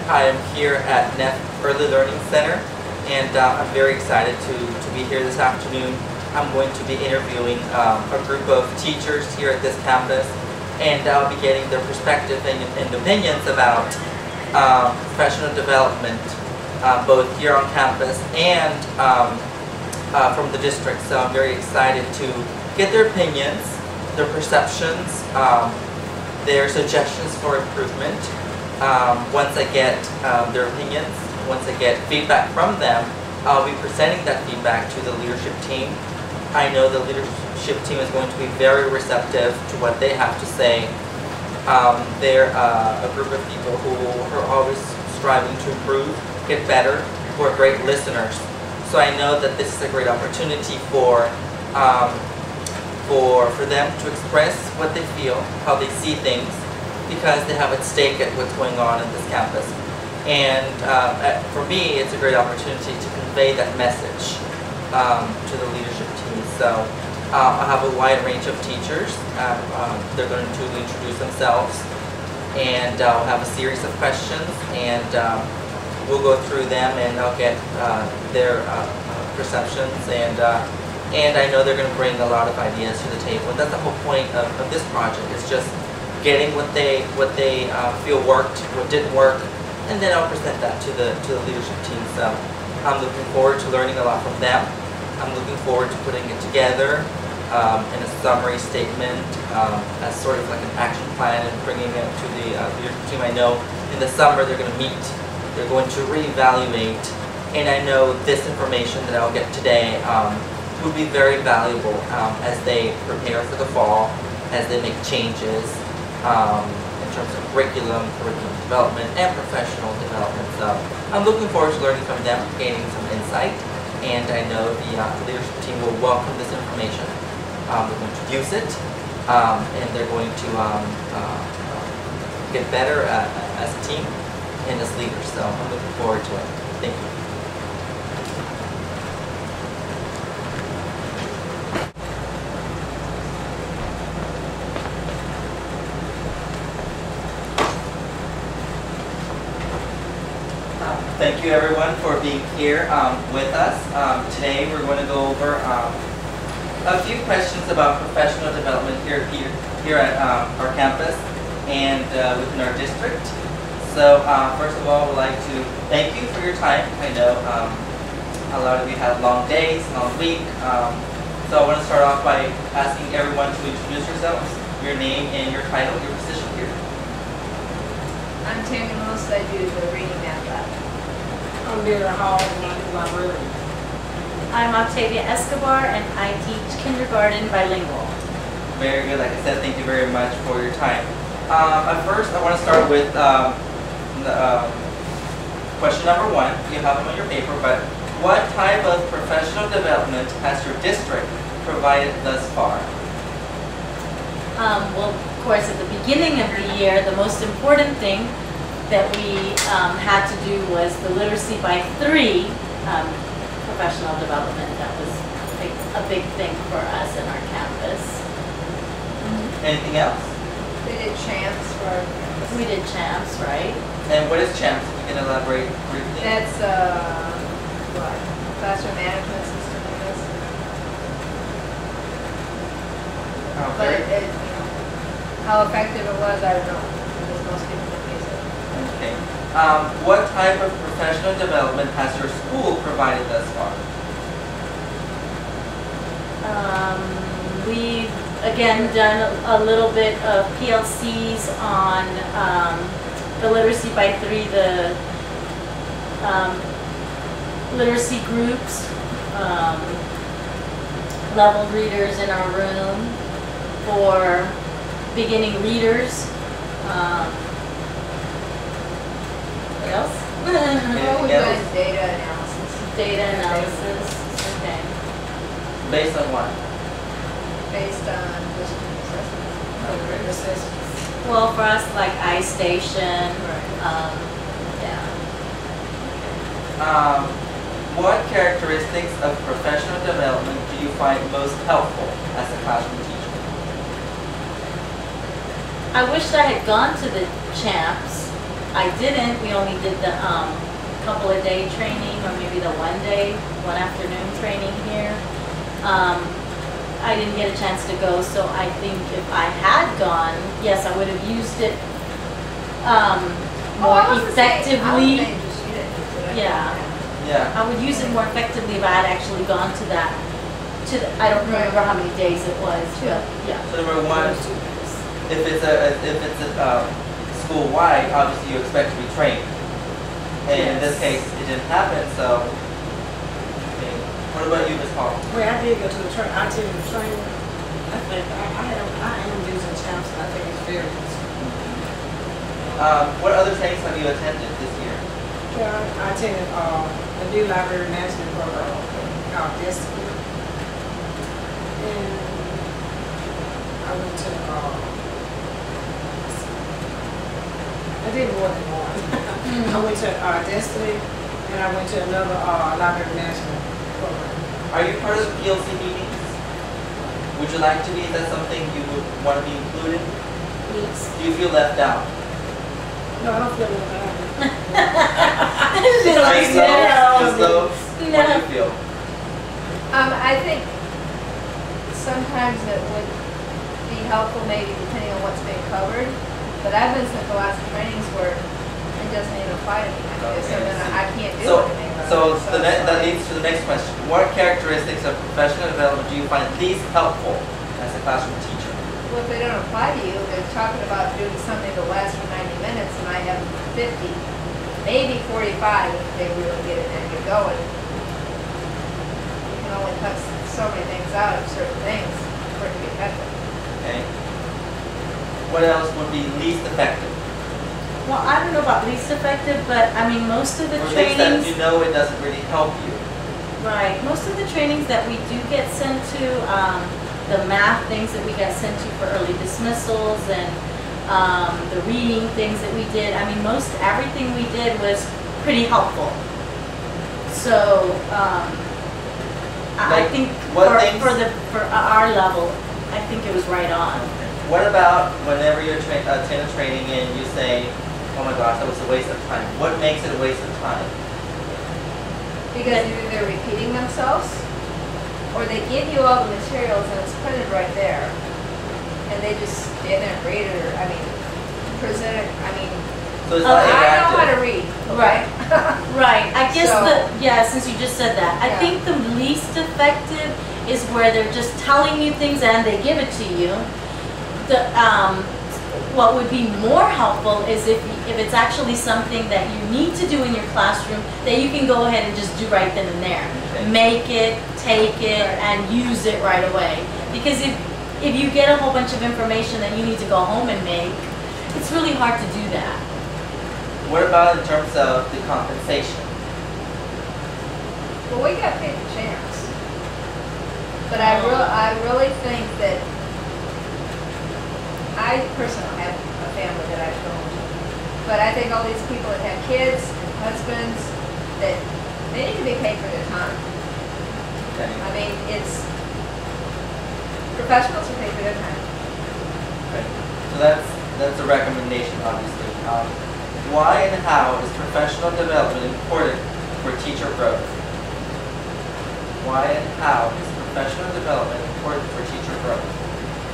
Hi, I'm here at NEF Early Learning Center, and I'm very excited to be here this afternoon. I'm going to be interviewing a group of teachers here at this campus, and I'll be getting their perspective and opinions about professional development, both here on campus and from the district. So I'm very excited to get their opinions, their perceptions, their suggestions for improvement. Once I get their opinions, once I get feedback from them, I'll be presenting that feedback to the leadership team. I know the leadership team is going to be very receptive to what they have to say. They're a group of people who are always striving to improve, get better, who are great listeners. So I know that this is a great opportunity for them to express what they feel, how they see things, because they have at stake at what's going on in this campus. And for me, it's a great opportunity to convey that message to the leadership team. So I have a wide range of teachers. They're going to introduce themselves, and I'll have a series of questions, and we'll go through them, and I'll get their perceptions, and I know they're going to bring a lot of ideas to the table. And that's the whole point of this project, is just getting what they feel worked, what didn't work, and then I'll present that to the leadership team. So I'm looking forward to learning a lot from them. I'm looking forward to putting it together in a summary statement as sort of like an action plan, and bringing it to the leadership team. I know in the summer they're going to meet, they're going to reevaluate, and I know this information that I'll get today will be very valuable as they prepare for the fall, as they make changes in terms of curriculum development, and professional development. So I'm looking forward to learning from them, gaining some insight, and I know the leadership team will welcome this information. They're going to use it, and they're going to get better as a team and as leaders. So I'm looking forward to it. Thank you. Thank you everyone for being here with us. Today we're going to go over a few questions about professional development here at our campus and within our district. So first of all, we'd like to thank you for your time. I know a lot of you have long days, long week. So I want to start off by asking everyone to introduce yourselves, your name and your title, your position here. I'm Tammy Moss. I do the reading math lab. I'm Vera Hall, and I'm a librarian. I'm Octavia Escobar, and I teach kindergarten bilingual. Very good. Like I said, thank you very much for your time. At first, I want to start with question number one. You have them on your paper, but what type of professional development has your district provided thus far? Well, of course, at the beginning of the year, the most important thing that we had to do was the Literacy by 3 professional development. That was a big thing for us in our campus. Anything else? We did champs for our campus. We did champs, right? And what is CHAMPS? If you can elaborate briefly. That's what? Classroom management system, I guess. But Okay. How effective it was, I don't know. Because most people didn't use it. Okay. What type of professional development has your school provided thus far? We've again done a little bit of PLCs on the Literacy by 3, the literacy groups, level readers in our room for beginning readers. What else? Well, we've done data analysis. Data analysis. Okay. Based on what? Based on district assessments. Well, for us, like iStation. Right. Yeah. What characteristics of professional development do you find most helpful as a classroom teacher? I wished I had gone to the champs I didn't, we only did the couple of day training, or maybe the one afternoon training here. I didn't get a chance to go, so I think if I had gone, yes, I would have used it more effectively. Yeah. Yeah. I would use it more effectively if I had actually gone to that, I don't remember how many days it was, but yeah. So number one, if it's a school-wide, obviously you expect to be trained. And in this case, it didn't happen, so. Okay. What about you, Ms. Paul? Well, I did go to the training. I attended the training. I think I am using champs, and I think it's very useful. What other trainings have you attended this year? Yeah, I attended the new library management program called Destiny. And I went to I did more than one. I went to Destiny, and I went to another library management program. Are you part of the PLC meetings? Would you like to be? Is that something you would want to be included? Yes. Do you feel left out? No, I don't feel like that. Just though? What do you feel? I think sometimes it would be helpful, maybe depending on what's being covered. But I've been sent to lots of trainings where it doesn't even apply to me. So then I can't do anything about it. That leads to the next question. What characteristics of professional development do you find least helpful as a classroom teacher? Well, if they don't apply to you, they're talking about doing something that lasts for 90 minutes, and I have 50, maybe 45 if they really get it and get going. You can only cut so many things out of certain things for it to be effective. Okay. What else would be least effective? Well, I don't know about least effective, but I mean, most of the Or things that trainings, you know it doesn't really help you. right, most of the trainings that we do get sent to, the math things that we got sent to for early dismissals, and the reading things that we did, I mean, most everything we did was pretty helpful. So, I Like, think what for our level, I think it was right on. What about whenever you attend a training and you say, oh my gosh, that was a waste of time? What makes it a waste of time? Because either they're repeating themselves, or they give you all the materials and it's printed right there, and they just stand there and read it, or, I mean, present it, I mean, So it's not I know how interactive. to read, okay? Right, I guess So- since you just said that, I Yeah. think the least effective is where they're just telling you things and they give it to you. What would be more helpful is if it's actually something that you need to do in your classroom that you can go ahead and just do right then and there. Okay. Make it, take it, and use it right away. Because if you get a whole bunch of information that you need to go home and make, it's really hard to do that. What about in terms of the compensation? Well, we got paid the chance. But I really think that I personally have a family that I've grown to. But I think all these people that have kids and husbands, that they need to be paid for their time. Okay. I mean, it's, professionals are paid for their time. Okay. So that's a recommendation, obviously. Why and how is professional development important for teacher growth? Why and how is professional development important for teacher growth?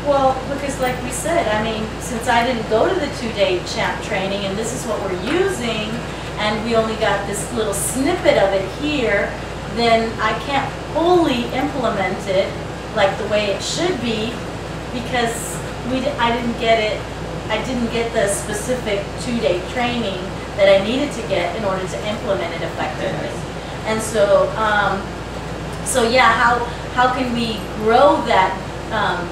Well, because like we said, I mean, since I didn't go to the 2-day champ training and this is what we're using, and we only got this little snippet of it here, then I can't fully implement it like the way it should be because I didn't get the specific 2-day training that I needed to get in order to implement it effectively. And so, yeah, how can we grow that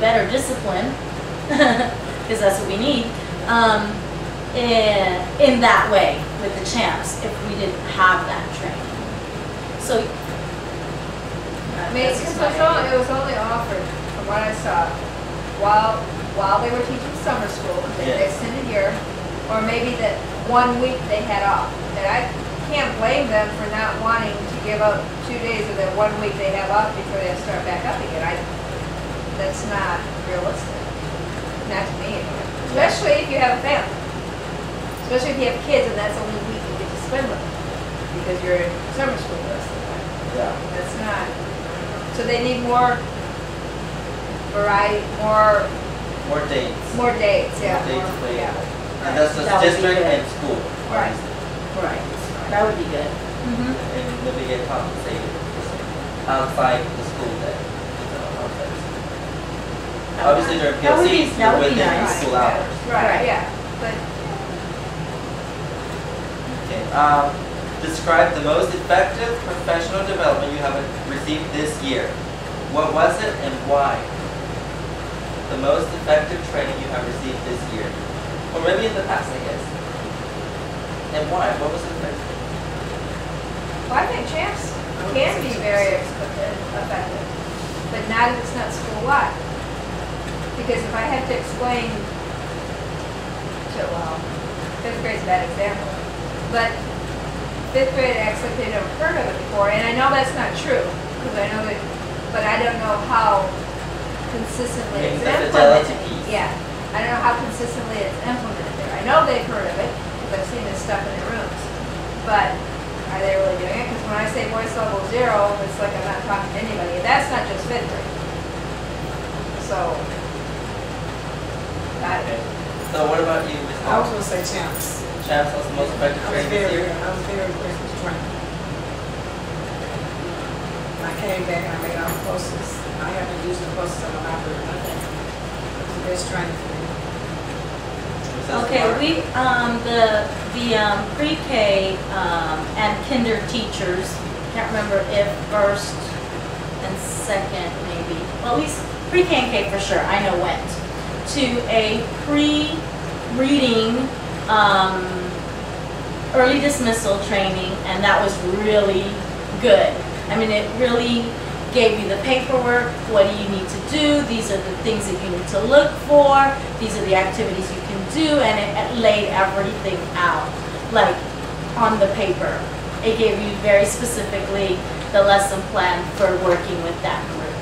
better discipline, because that's what we need, in that way with the champs if we didn't have that training. So, I mean, it was only offered, from what I saw, while they were teaching summer school, they extended year, or maybe that 1 week they had off. And I can't blame them for not wanting to give up 2 days of that 1 week they have off before they start back up again. That's not realistic. Not to me anyway. Especially if you have a family. Especially if you have kids and that's the only week you get to spend with them, because you're in summer school the rest of the time. Yeah. That's not, so they need more variety, more dates. More dates, yeah. More dates more- available. yeah. And that's just That would be district good. and school. Right. Right. That would be good. Mm-hmm. And then we get compensated outside the school day. Outside the school. Obviously during That would be- PLCs, that you're would be within nice. school Right, hours. Right, Right. yeah, but Okay. Describe the most effective professional development you have received this year. What was it and why? The most effective training you have received this year. Or maybe in the past, I guess. And why? What was it effective? well, I think champs can be very effective, but not if it's not school-wide. Because if I have to explain to, well, fifth grade's a bad example, but fifth grade actually they've never heard of it before, and I know that's not true, because I know that, but I don't know how consistently Maybe it's the fidelity implemented. piece. Yeah, I don't know how consistently it's implemented there. I know they've heard of it, because I've seen this stuff in their rooms, but are they really doing it? Because when I say voice level 0, it's like I'm not talking to anybody, and that's not just fifth grade. So, Okay. So what about you, Ms. I was Hall? gonna say champs. Champs was the most effective I was training this very, year? I was very impressed with the training. When I came back, I made all the posters. I haven't used the posters in the library. I think it was the best training for me. Mrs. Okay, Clark? we, the pre-K, and kinder teachers, can't remember if first and second maybe, well, at least pre-K and K for sure, I know went to a pre-reading, early dismissal training, and that was really good. I mean, it really gave you the paperwork, what do you need to do, these are the things that you need to look for, these are the activities you can do, and it laid everything out, like, on the paper. It gave you very specifically the lesson plan for working with that group.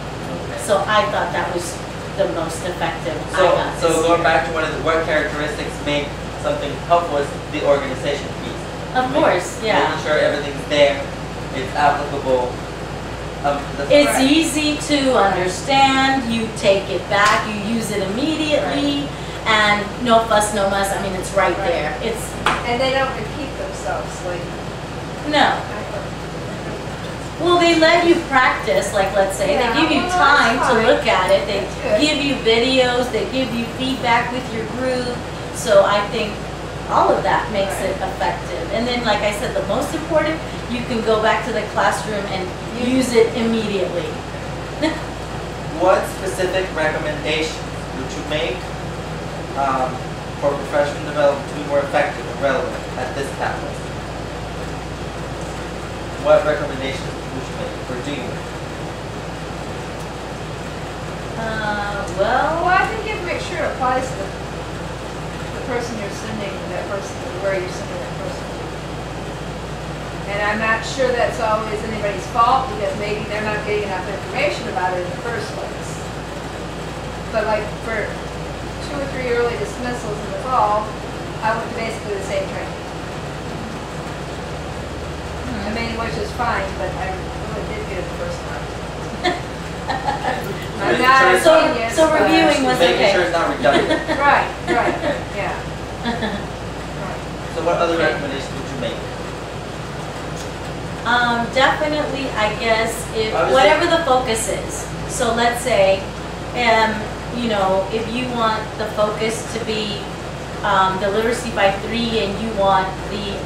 So I thought that was the most effective I got So this going year. back to what characteristics make something helpful is the organization piece. Of course, yeah. Making sure everything's there, it's applicable. It's easy to understand, you take it back, you use it immediately, and no fuss, no muss, I mean, it's right there. It's, and they don't repeat themselves, like, no. Well, they let you practice, like, let's say, Yeah, they give you well, that's time to fine. look at it, they That's good. give you videos, they give you feedback with your group, so I think all of that makes it effective. And then, like I said, the most important, you can go back to the classroom and use it immediately. What specific recommendations would you make for professional development to be more effective and relevant at this campus? What recommendations would you make or do you make? Well, I think you have to make sure it applies to the person you're sending that person, where you're sending that person to. And I'm not sure that's always anybody's fault, because maybe they're not getting enough information about it in the first place. But like for 2 or 3 early dismissals in the fall, I went to basically the same training. I mean, which is fine, but I really did get it the first time. I'm Making not sure a it's So- genius, so but- reviewing was Making okay. sure it's not redundant. Right, yeah. Right. So what other Okay. recommendations would you make? Definitely, I guess, if, Obviously- whatever the focus is. So let's say, you know, if you want the focus to be the literacy by 3 and you want the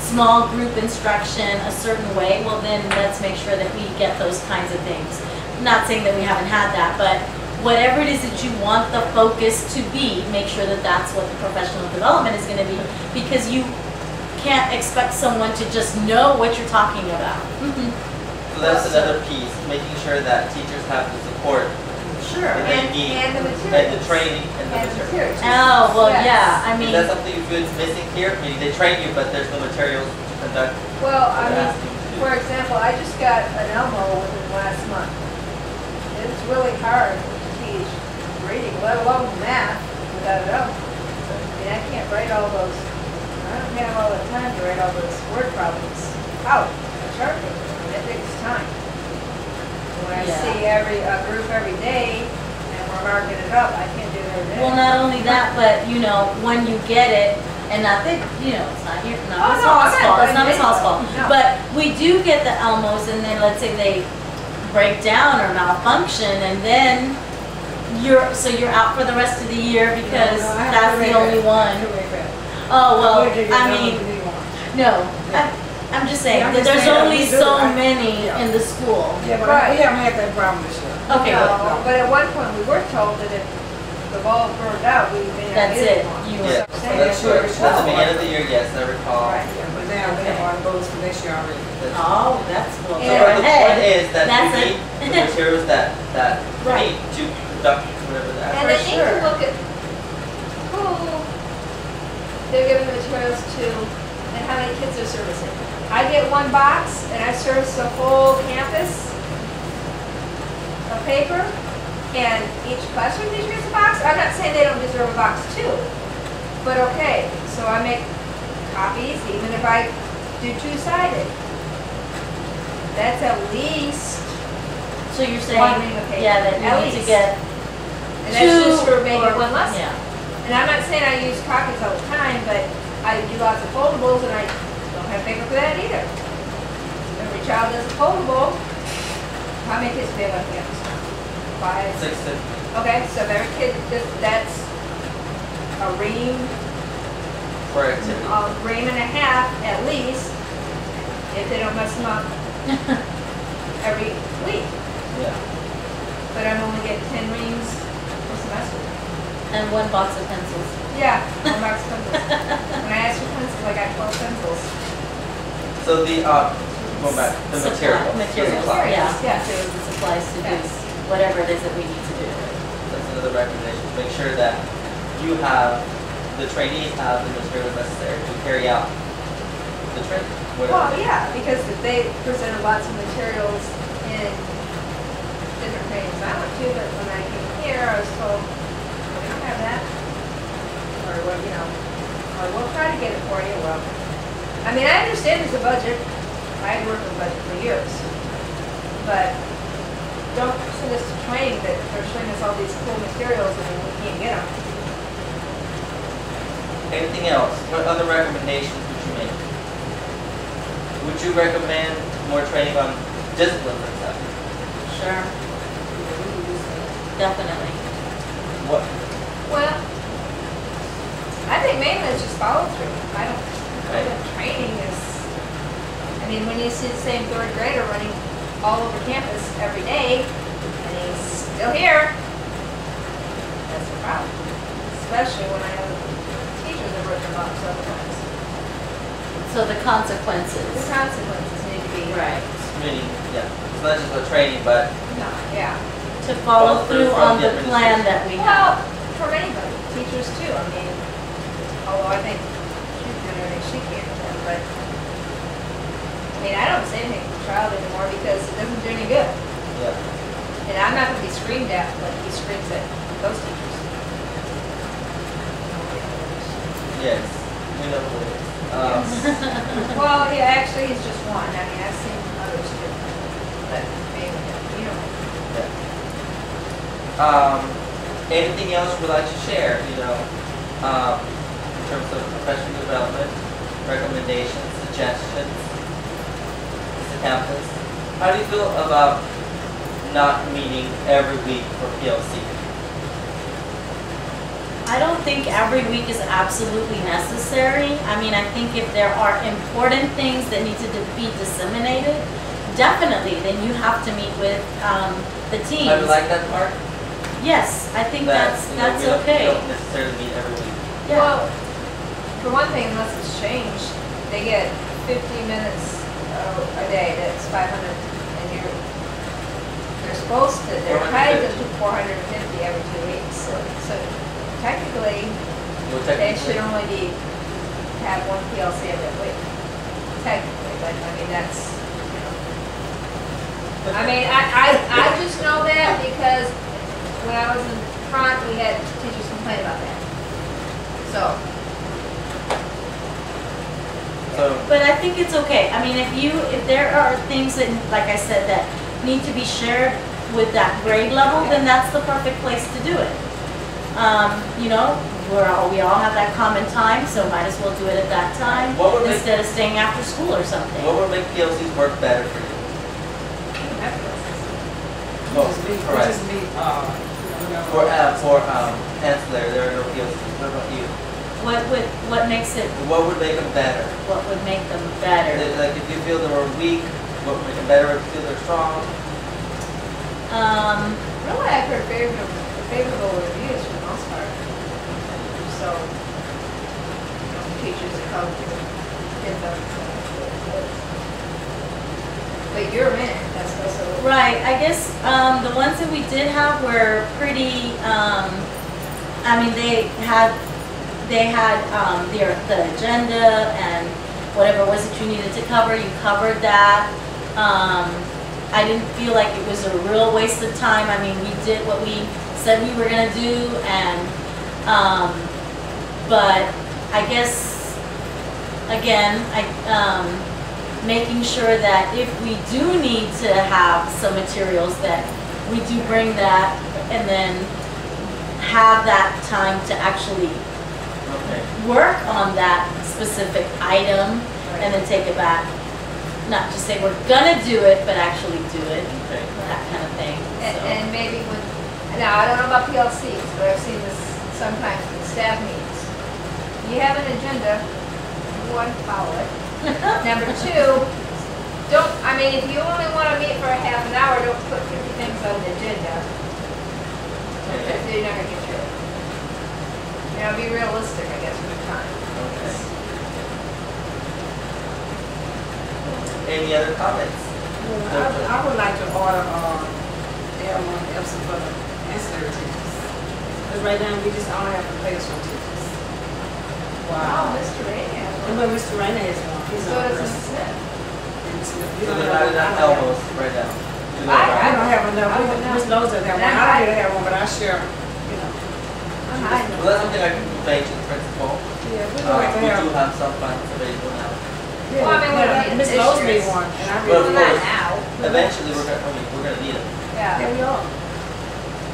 small group instruction a certain way, well then let's make sure that we get those kinds of things. Not saying that we haven't had that, but whatever it is that you want the focus to be, make sure that that's what the professional development is going to be, because you can't expect someone to just know what you're talking about. So that's another piece, making sure that teachers have the support Sure. that they And- need, and the and the materials. training and the And materials. materials. Oh, well, Yes. yeah, I Is mean, that something you feel is missing here? I mean, they train you, but there's no materials to conduct Well, what I they're mean, asking you to do. for example, I just got an Elmo within the last month. It's really hard to teach reading, let alone math, without an Elmo. You I can't write all those, I don't have all the time to write all those word problems out on chart paper. I mean, it takes time. When I Yeah. see a group every day, and we're marking it up, I can't do it every day. Well, not only that, but you know, when you get it, and not that, you know, it's not your, Oh, not Miss no, I'm Hall's not fault, it's not blaming Miss Hall's fault. anyone. No. But we do get the Elmos, and then let's say they break down or malfunction, and then so you're out for the rest of the year because No, I have that's to the make only it. one. To make it. Oh, well, Where did you I go mean, to the one? no, I'm just saying, Yeah, I'm that just there's saying, only we do, so right? many Yeah. in the school. Yeah, but Right. we haven't had that problem this year. Okay, No, good. but at one point, we were told that if the ball burned out, we may not That's get it. it anymore. You Yeah, were- saying that's true. we're At the told. beginning of the year, yes, I recall. Right. Yeah, but now they have our votes for next year already. Oh, that's cool. So Yeah. but the point is that That's you it. need the materials that Right. need to conduct whatever that. And For they need sure. to look at who they're giving the materials to and how many kids they're servicing. I get one box and I service the whole campus of paper, and each classroom teacher gets a box. I'm not saying they don't deserve a box too, but okay, so I make copies even if I do two-sided. That's at least, So you're saying, One ring of paper, yeah, that at you need to least. get and that's just two for maybe or- one lesson. Yeah. And I'm not saying I use copies all the time, but I do lots of foldables and I don't have paper for that either. Every child does a foldable. How many kids do we have on campus now? 5? 6 to Okay, so if every kid, that's a ream, for activity. a ream and a half at least, if they don't mess them up every week. Yeah. But I'm only getting 10 reams per semester. And one box of pencils. Yeah, one box of pencils. When I asked for pencils, I got 12 pencils. So the go back the materials. Materials, The supplies. yeah. Yeah. Materials and supplies to do Yes. whatever it is that we need to do. That's another recommendation. Make sure that you have the trainees have the materials necessary to carry out the training. Well, yeah, because they presented lots of materials in different trainings I went to, but when I came here, I was told, we don't have that. Or, well, you know, or we'll try to get it for you. Well, I mean, I understand there's a budget. I worked with a budget for years. But don't send us to training that they're showing us all these cool materials and we can't get them. Anything else? What other recommendations would you make? Would you recommend more training on discipline, for example? Sure. Definitely. What? Well, I think mainly it's just follow through. I don't Right. think training is, I mean, when you see the same third grader running all over campus every day, and he's still here, that's a problem. Especially when I have teachers that work their butts other times. So the The consequences. consequences need to be. Right. Meaning, yeah, it's not just about training, but No, yeah. To follow Follow through through from on the the plan that we Well, have. from anybody, teachers too, I mean, although I think she's doing everything she can, but, I mean, I don't say anything to the child anymore because it doesn't do any good. yeah. And I'm not gonna be screamed at like he screams at those teachers. Yes. We know who it is. Well, yeah, actually, he's just one, I mean, I've seen others too, but maybe, you know. Anything else you would like to share, you know, in terms of professional development, recommendations, suggestions, Mr. Campus? How do you feel about not meeting every week for PLC? I don't think every week is absolutely necessary. I mean, I think if there are important things that need to be disseminated, definitely, then you have to meet with the teams. I would like that part. Yes, I think That, that's you know, we okay. don't necessarily meet every week. Yeah. Well, for one thing, unless it's changed, they get 50 minutes a day, that's 500, and they're supposed to, they're tied to 450 every 2 weeks. So technically, Well, they technically, should only have one PLC every week. Technically, but I mean, that's, you know. I mean, I just know that because when I was in front, we had teachers complain about that. So, So, But I think it's okay. I mean, if there are things that, like I said, that need to be shared with that grade level, then that's the perfect place to do it. You know, we all have that common time, so might as well do it at that time What would make- instead of staying after school or something. what would make PLCs work better for you? Well, correct. Just me, For ancillary, there are no PLCs. What about you? What makes it? What would make them better? What would make them better? Like if you feel they were weak, what would make them better? If you feel they're strong? Really, I've heard favorable reviews for the most part. So, teachers that come to get them. But you're in it, that's also. Right. I guess the ones that we did have were pretty. I mean, they had the agenda and whatever it was that you needed to cover. You covered that. I didn't feel like it was a real waste of time. I mean, we did what we said we were gonna do, and but I guess again, making sure that if we do need to have some materials, that we do bring that, and then have that time to actually Okay. work on that specific item, and then take it back. Not just say we're gonna do it, but actually do it, Okay. that kind of thing. So. And maybe when, now, I don't know about PLCs, but I've seen this sometimes in staff meetings. You have an agenda, number one, follow it. Number two, I mean, if you only want to meet for a half an hour, don't put 50 things on the agenda. Because you're not gonna get through it. You know, be realistic, I guess, with the time. Okay. Any other comments? I would like to order L1 Epson for the ancillary teachers. Because right now we just only have the classroom teachers. Wow, Mr. Ray has one. But Mr. Rainer has one. He's So on does first. Ms. Smith. So they're not enough elbows right now. Do they? I don't have enough. I don't know. Miss Lowe's doesn't have one. I don't have one, but I share, you know. I'm hiding. Well, that's something I can convey to the principal. Yeah, we like to We have. do have some funds available now. Well, I mean, what about Miss this Lowe's year's? made one, and I Well, really. of Not course. now. Eventually, we're gonna need them. Yeah. Yeah, we are.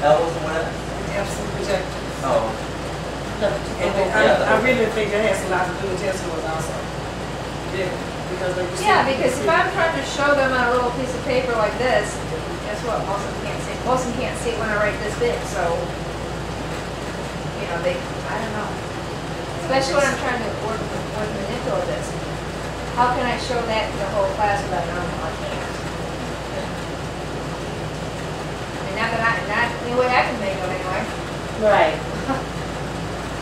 Elbows and whatever? Epson projectors. Oh, And then Yeah, I really think that has a lot to do with testimonials also. Yeah, because like you said. Yeah, because if I'm trying to show them on a little piece of paper like this, guess what? Most of them can't see. Most of them can't see it when I write this big, so, you know, I don't know. Especially when I'm trying to work with manipulate this. How can I show that to the whole class without knowing how I can't? And not any way I can make them anyway. Right.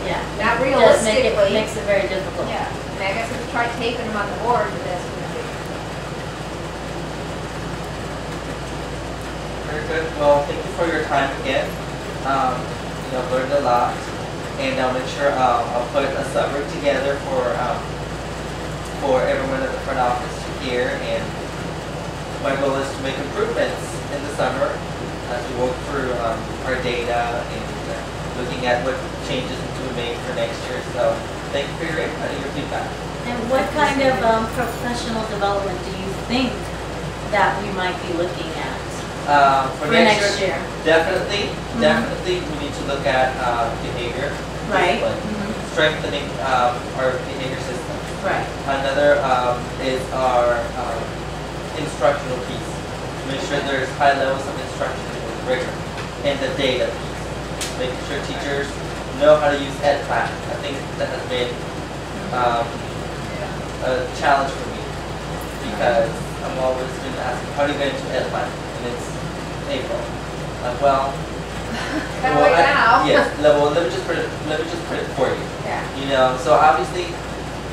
Yeah. Not Does realistically. makes it very difficult. Yeah, I mean, I guess if you try taping them on the board, but that's gonna be. very good. Well, thank you for your time again. I've learned a lot, and I'll make sure I'll put a summary together for everyone at the front office to hear. And my goal is to make improvements in the summer as we work through our data and looking at what changes to be made for next year. So thank you for your input and your feedback. And what kind of professional development do you think that we might be looking at For for next year? Definitely we need to look at behavior. Right. discipline, strengthening our behavior system. Right. Another is our instructional piece. To make sure there's high levels of instruction with rigor. And the data piece. Making sure teachers know how to use EdPlan. I think that has been a challenge for me because I'm always been asking, how do you get into EdPlan? And it's April. Well, Gotta wait now. yes. Let me just put it for you. Yeah. You know, so obviously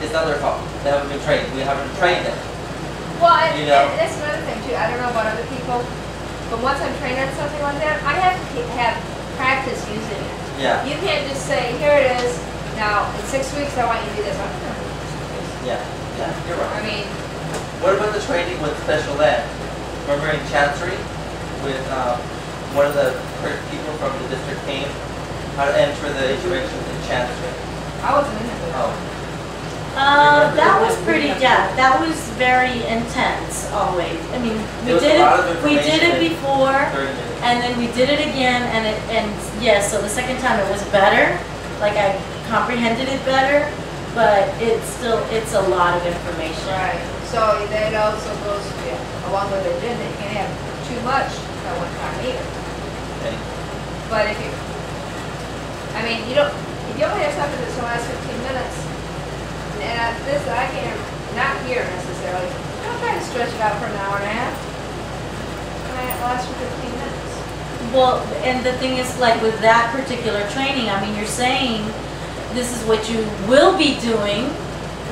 it's not their fault. They haven't been trained. We haven't trained them. Well, and, You know? and that's another thing too. I don't know about other people, but once I'm trained on something like that, I have to have practice using it. Yeah. You can't just say, here it is. Now, in 6 weeks, I want you to do this. I'm not gonna do this in 6 weeks. Yeah. Yeah. You're I right. mean, What about the training with special ed? Remember in Chancery, with one of the people from the district came, how to enter the interventions in Chancery. I wasn't in it. Oh. That was pretty depth. That was very intense always. I mean, we There was did a lot of it. We did it information before, 30 minutes. and then we did it again, and yes. So the second time it was better. Like I comprehended it better, but it's a lot of information. Right, so that also goes along with the agenda, you can't have too much at one time either. Okay. But if you, I mean, if you only have something that's gonna last 15 minutes, and I can't, not here necessarily, don't try to stretch it out for an hour and a half. It lasts for 15 minutes. Well, and the thing is, like with that particular training, I mean, you're saying this is what you will be doing.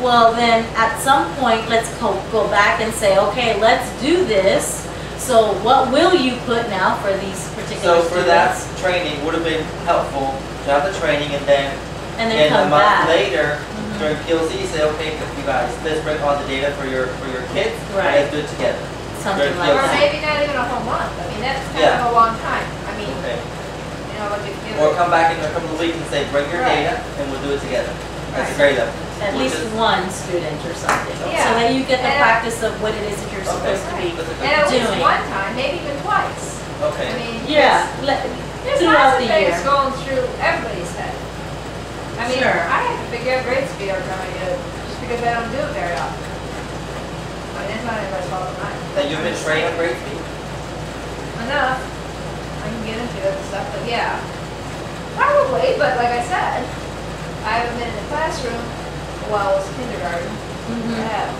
Well, then at some point, let's go back and say, okay, let's do this. So what will you put now for these particular So for that students? training, would have been helpful to have the training and then And then in a come month back. later during PLC say, okay, you guys, let's bring all the data for your kids. Right. Let's do it together. Something During like Or PLC. that. maybe not even a whole month, I mean, that's kind Yeah. of a long time. I mean, Okay. like if you. Or come back in a couple of weeks and say, bring your Right. data and we'll do it together. That's a Right. great idea. At Which least is- one student or something. Yeah. So that you get the And- practice of what it is that you're Okay. supposed to be. That's a good- And at least doing. one time, maybe even twice. I Okay. mean, Yeah, there's throughout lots of the things year. going through everybody's head. I mean, Sure. I have to figure out grade speed every time I do it, just because I don't do it very often. I mean, it's not anybody's fault of mine. That you've been trained on grade speed? Enough. I can get into it and stuff, but yeah. Probably, but like I said, I haven't been in the classroom while it was kindergarten. Mhm. Yeah, a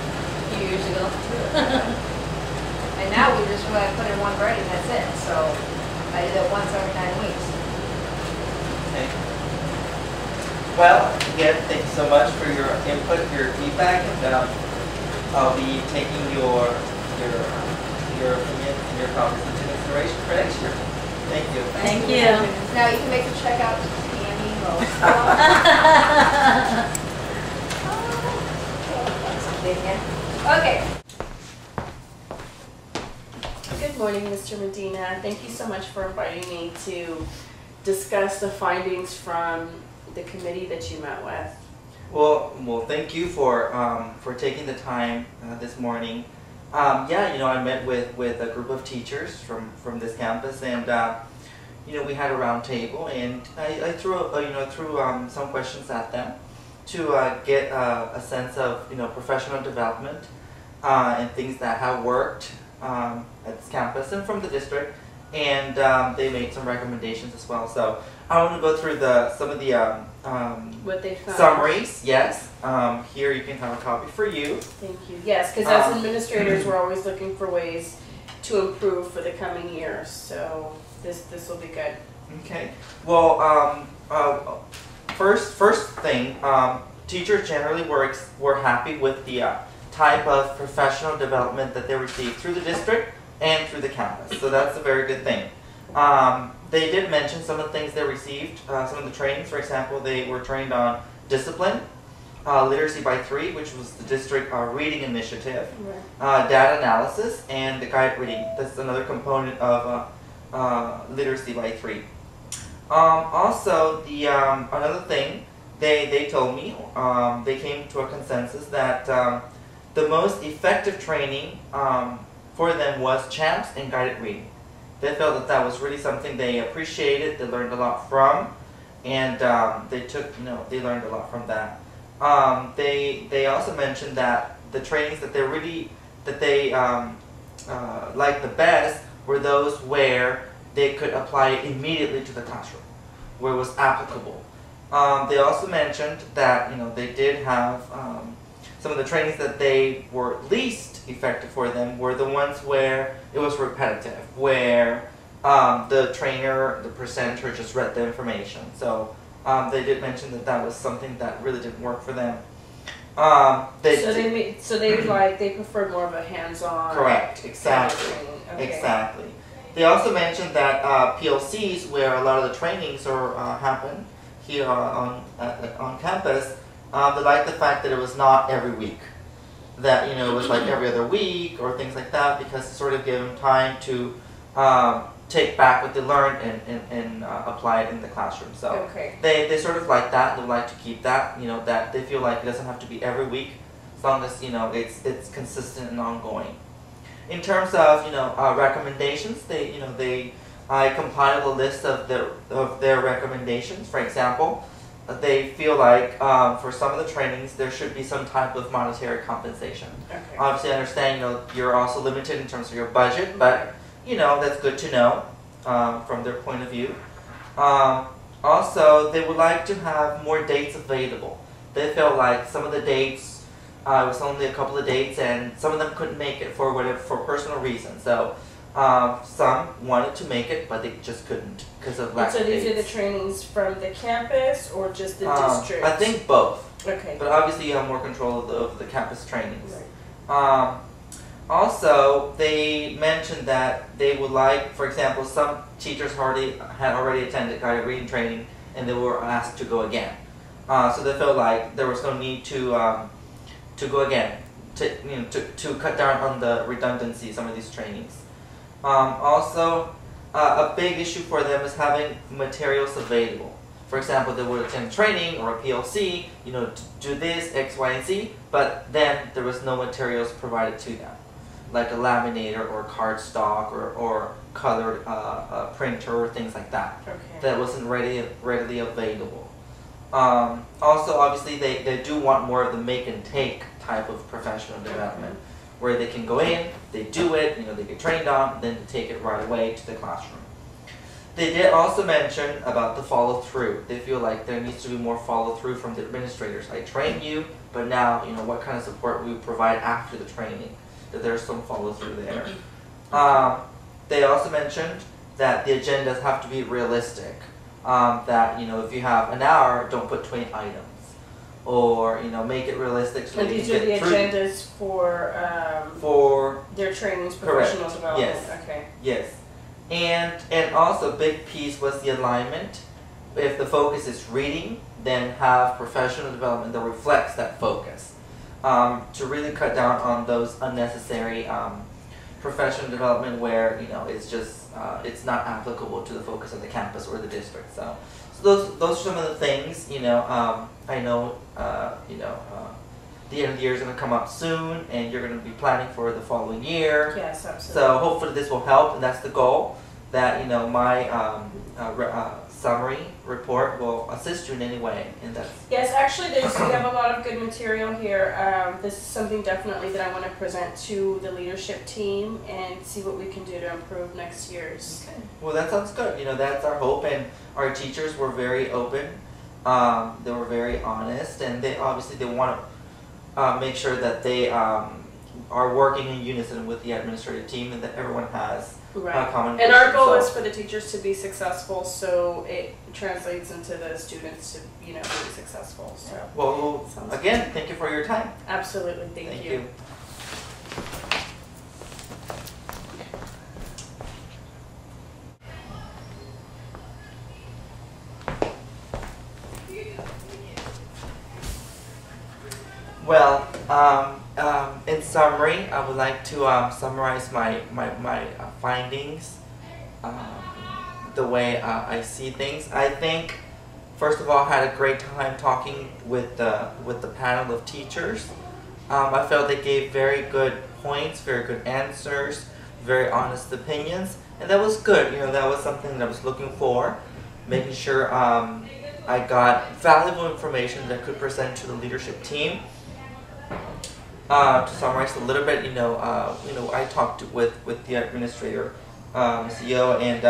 few years ago. And now we just really put in one grade and that's it, so I do that once every 9 weeks. Okay. Well, again, thank you so much for your input, your feedback, and I'll be taking your opinions and your comments into consideration for next year. Thank you. Thank you. Now you can make the check out to Tammy Rose. Okay. Good morning, Mr. Medina. Thank you so much for inviting me to discuss the findings from the committee that you met with. Well, thank you for taking the time this morning. Yeah, I met with a group of teachers from this campus, and we had a round table, and I threw some questions at them to get a sense of professional development and things that have worked at this campus and from the district, and they made some recommendations as well. So I want to go through some of the What they found. summaries. Yes, here you can have a copy for you. Thank you. Yes, because as administrators, we're always looking for ways to improve for the coming years. So this will be good. Okay. Well, first thing, teachers generally were happy with the type of professional development that they received through the district and through the campus. So that's a very good thing. They did mention some of the things they received, some of the trainings. For example, they were trained on discipline, literacy by 3, which was the district reading initiative, data analysis, and the guided reading. That's another component of literacy by 3. Also, another thing they told me, they came to a consensus that the most effective training for them was CHAMPS and guided reading. They felt that was really something they appreciated, they learned a lot from, and they learned a lot from that. They also mentioned that the trainings that they liked the best were those where they could apply it immediately to the classroom, where it was applicable. They also mentioned that they did have some of the trainings that they were least effective for them were the ones where it was repetitive, where the trainer, the presenter just read the information. So they did mention that was something that really didn't work for them. They preferred more of a hands-on. Correct, exactly, Okay. exactly. They also mentioned that PLCs, where a lot of the trainings happen here on campus, they liked the fact that it was not every week. That it was like every other week or things like that, because it sort of gave them time to take back what they learned and apply it in the classroom. So Okay. they sort of like that. They like to keep that. That they feel like it doesn't have to be every week, as long as it's consistent and ongoing. In terms of recommendations, I compiled a list of their recommendations. For example, they feel like for some of the trainings there should be some type of monetary compensation. Okay. Obviously, I understand you're also limited in terms of your budget, but that's good to know from their point of view. Also, they would like to have more dates available. They felt like some of the dates, it was only a couple of dates, and some of them couldn't make it for personal reasons. So some wanted to make it, but they just couldn't because of lack of dates. So these are the trainings from the campus or just the district? I think both. Okay. But obviously you have more control of the campus trainings. Right. Also, they mentioned that they would like, for example, some teachers had already attended guided reading training and they were asked to go again. So they felt like there was no need to go again, to cut down on the redundancy some of these trainings. Also, a big issue for them is having materials available. For example, they would attend training or a PLC, to do this, X, Y, and Z, but then there was no materials provided to them, like a laminator or cardstock or colored printer or things like that. Okay. That wasn't readily available. Also, obviously, they do want more of the make and take type of professional development, where they can go in, they do it, they get trained on, then they take it right away to the classroom. They did also mention about the follow through. They feel like there needs to be more follow through from the administrators. I train you, but now what kind of support we provide after the training. That there's some follow through there. They also mentioned that the agendas have to be realistic. That if you have an hour, don't put 20 items. Or make it realistic so And that you these can are the get through. agendas for their trainings, professional Correct. development. Yes. Okay. Yes. And also a big piece was the alignment. If the focus is reading, then have professional development that reflects that focus. To really cut down on those unnecessary professional development where it's just it's not applicable to the focus of the campus or the district. So those are some of the things. I know the end of the year is going to come up soon, and you're going to be planning for the following year. Yes, absolutely. So hopefully this will help, and that's the goal. That my summary report will assist you in any way, and that's. Yes, actually, we have a lot of good material here. This is something definitely that I want to present to the leadership team and see what we can do to improve next year's. Okay. Well, that sounds good. That's our hope, and our teachers were very open. They were very honest, and they obviously want to make sure that they are working in unison with the administrative team and that everyone has a common And our vision. goal So- is for the teachers to be successful, so it translates into the students to be successful. So Well, Sounds again, thank you for your time. absolutely, thank you. Well, in summary, I would like to summarize my findings, the way I see things. I think, first of all, I had a great time talking with the panel of teachers. I felt they gave very good points, very good answers, very honest opinions, and that was good. That was something that I was looking for, making sure I got valuable information that I could present to the leadership team. To summarize a little bit, I talked with the administrator, CEO, and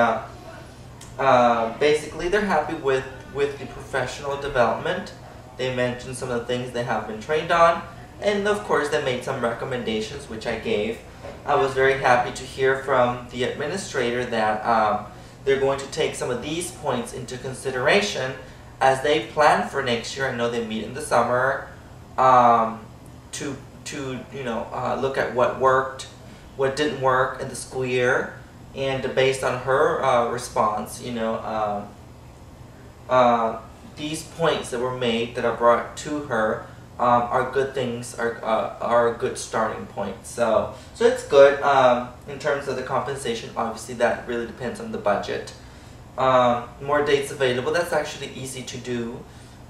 basically they're happy with the professional development. They mentioned some of the things they have been trained on, and of course they made some recommendations which I gave. I was very happy to hear from the administrator that they're going to take some of these points into consideration as they plan for next year. I know they meet in the summer to look at what worked, what didn't work in the school year, and based on her response, these points that were made that I brought to her are good things, are a good starting point. So it's good. In terms of the compensation, obviously that really depends on the budget. More dates available, that's actually easy to do.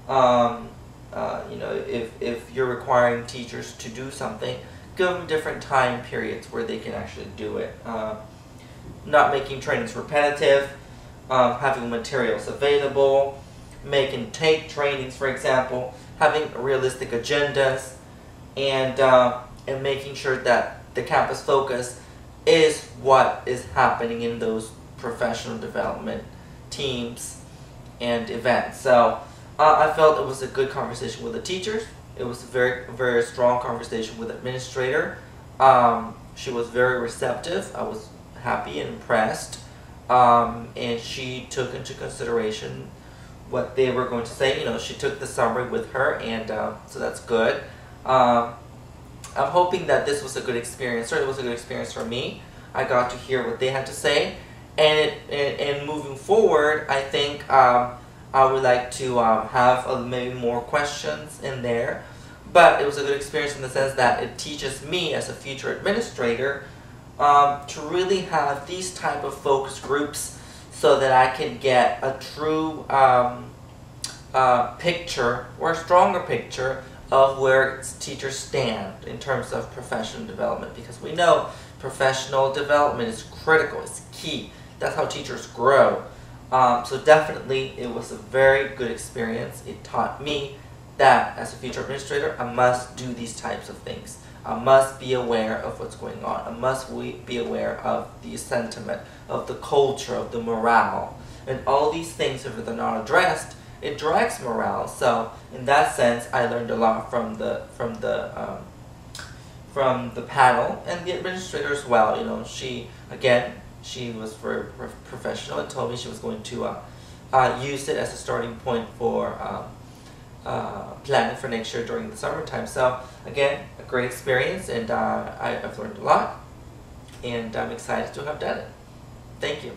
You know, if you're requiring teachers to do something, give them different time periods where they can actually do it. Not making trainings repetitive, having materials available, making tape trainings, for example, having realistic agendas, and making sure that the campus focus is what is happening in those professional development teams and events. So I felt it was a good conversation with the teachers. It was a very strong conversation with the administrator. She was very receptive. I was happy and impressed, and she took into consideration what they were going to say. You know, she took the summary with her, and so that's good. I'm hoping that this was a good experience. Certainly was a good experience for me. I got to hear what they had to say, and moving forward, I think I would like to have maybe more questions in there. But it was a good experience in the sense that it teaches me as a future administrator to really have these type of focus groups so that I can get a true picture or a stronger picture of where teachers stand in terms of professional development, because we know professional development is critical, it's key. That's how teachers grow. So definitely it was a very good experience. It taught me that as a future administrator, I must do these types of things. I must be aware of what's going on. I must be aware of the sentiment, of the culture, of the morale. And all these things, if they're not addressed, it drags morale. So in that sense, I learned a lot from the panel and the administrator as well. You know, she was very professional and told me she was going to use it as a starting point for planning for next year during the summertime. So again, a great experience, and I've learned a lot, and I'm excited to have done it. Thank you.